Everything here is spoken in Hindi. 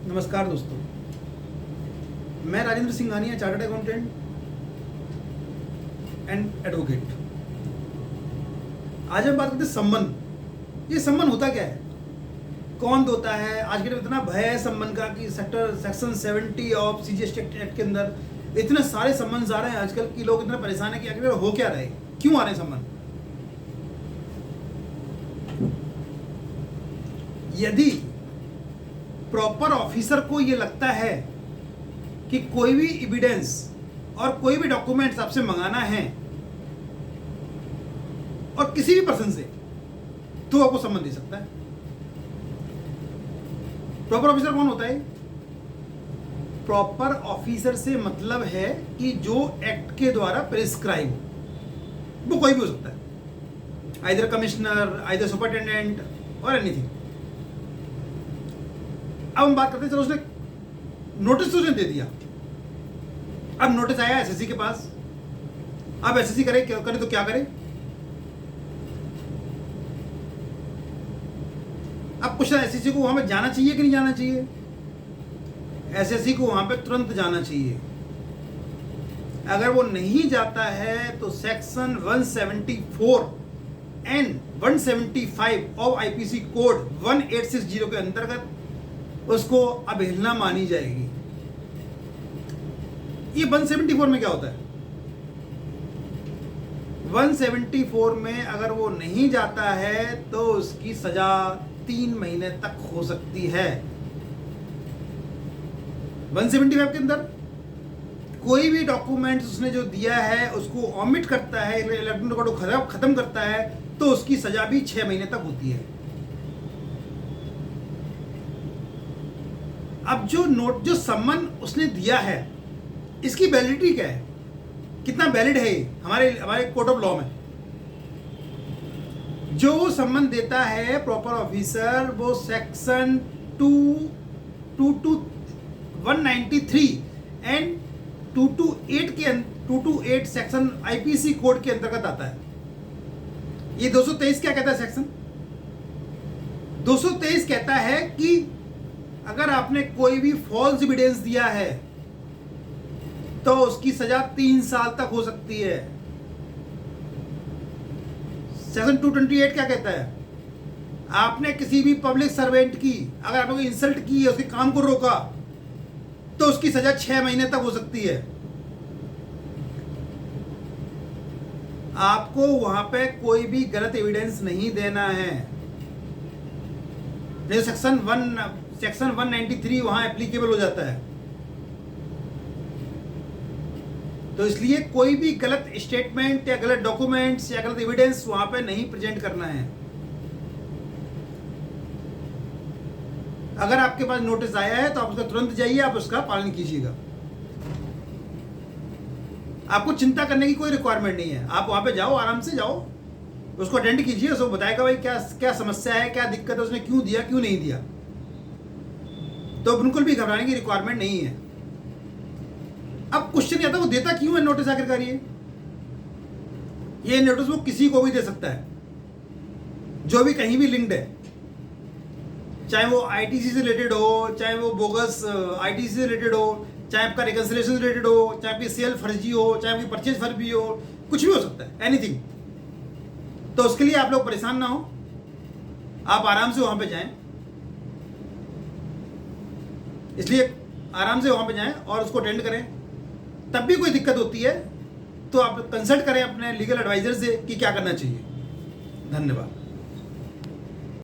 नमस्कार दोस्तों, मैं Rajendra Singhania, chartered accountant and advocate. आज हम बात करते हैं सम्मन। ये सम्मन होता क्या है, कौन देता है? आज के टाइम इतना भय है सम्मन का कि सेक्शन 70 ऑफ सीजीएसटी एक्ट के अंदर इतने सारे सम्मन आ रहे हैं आजकल कि लोग इतना परेशान है कि आखिर हो क्या रहे, क्यों आ रहे हैं सम्मन। यदि प्रॉपर ऑफिसर को ये लगता है कि कोई भी एविडेंस और कोई भी डॉक्यूमेंट्स आपसे मंगाना है और किसी भी पर्सन से, तो आपको सम्मन दे सकता है। प्रॉपर ऑफिसर कौन होता है? प्रॉपर ऑफिसर से मतलब है कि जो एक्ट के द्वारा प्रिस्क्राइब हो, वो कोई भी हो सकता है, आइदर कमिश्नर, आइदर सुपरिटेंडेंट और एनीथिंग। अब हम बात करते हैं, चलो उसने नोटिस तो उसने दे दिया, अब नोटिस आया एसएससी के पास। अब एसएससी करे तो क्या करे? अब कुछ एसएससी को वहां पे जाना चाहिए कि नहीं जाना चाहिए? एसएससी को वहां पे तुरंत जाना चाहिए। अगर वो नहीं जाता है तो section 174 and 175 of IPC code 1860 के अंतर्गत उसको अवहेलना मानी जाएगी। ये 174 में क्या होता है? 174 में अगर वो नहीं जाता है तो उसकी सजा 3 महीने तक हो सकती है। 175 के अंदर कोई भी डॉक्यूमेंट्स उसने जो दिया है उसको ऑमिट करता है, इलेक्ट्रॉनिक रिकॉर्ड को खत्म करता है, तो उसकी सजा भी 6 महीने तक होती है। अब जो सम्मन उसने दिया है, इसकी वैलिडिटी क्या है, कितना वैलिड है ये हमारे कोर्ट ऑफ लॉ में? जो वो सम्मन देता है प्रॉपर ऑफिसर, वो section 193 and 228 section IPC code के अंतर्गत आता है। ये 223 क्या कहता है? सेक्शन 223 कहता है कि अगर आपने कोई भी फॉल्स एविडेंस दिया है तो उसकी सजा 3 साल तक हो सकती है। सेक्शन 228 क्या कहता है? आपने किसी भी पब्लिक सर्वेंट की अगर आपने इंसल्ट की है, उसके काम को रोका, तो उसकी सजा 6 महीने तक हो सकती है। आपको वहां पे कोई भी गलत एविडेंस नहीं देना है। सेक्शन 193 वहां एप्लीकेबल हो जाता है। तो इसलिए कोई भी गलत स्टेटमेंट या गलत डॉक्यूमेंट्स या गलत एविडेंस वहां पे नहीं प्रेजेंट करना है। अगर आपके पास नोटिस आया है तो आप उसका तुरंत जाइए, आप उसका पालन कीजिएगा। आपको चिंता करने की कोई रिक्वायरमेंट नहीं है। आप वहां पे जाओ, आराम से जाओ, उसको अटेंड कीजिए, उसको बताएगा भाई क्या क्या समस्या है, क्या दिक्कत है, उसने क्यों दिया, क्यों नहीं दिया। तो बिल्कुल भी घबराने की रिक्वायरमेंट नहीं है। अब क्वेश्चन आता है, वो देता क्यों है नोटिस आखिरकार? ये नोटिस वो किसी को भी दे सकता है जो भी कहीं भी लिंक्ड है, चाहे वो आईटीसी से रिलेटेड हो, चाहे वो बोगस आईटीसी से रिलेटेड हो, चाहे आपका रिकंसिलिएशन से रिलेटेड हो, चाहे आपकी सेल फर्जी हो, चाहे आपकी परचेज फर्जी हो, कुछ भी हो सकता है, एनीथिंग। तो उसके लिए आप लोग परेशान ना हो, आप आराम से वहां पे जाएं। इसलिए आराम से वहां पे जाएं और उसको अटेंड करें। तब भी कोई दिक्कत होती है तो आप कंसल्ट करें अपने लीगल एडवाइजर से कि क्या करना चाहिए। धन्यवाद।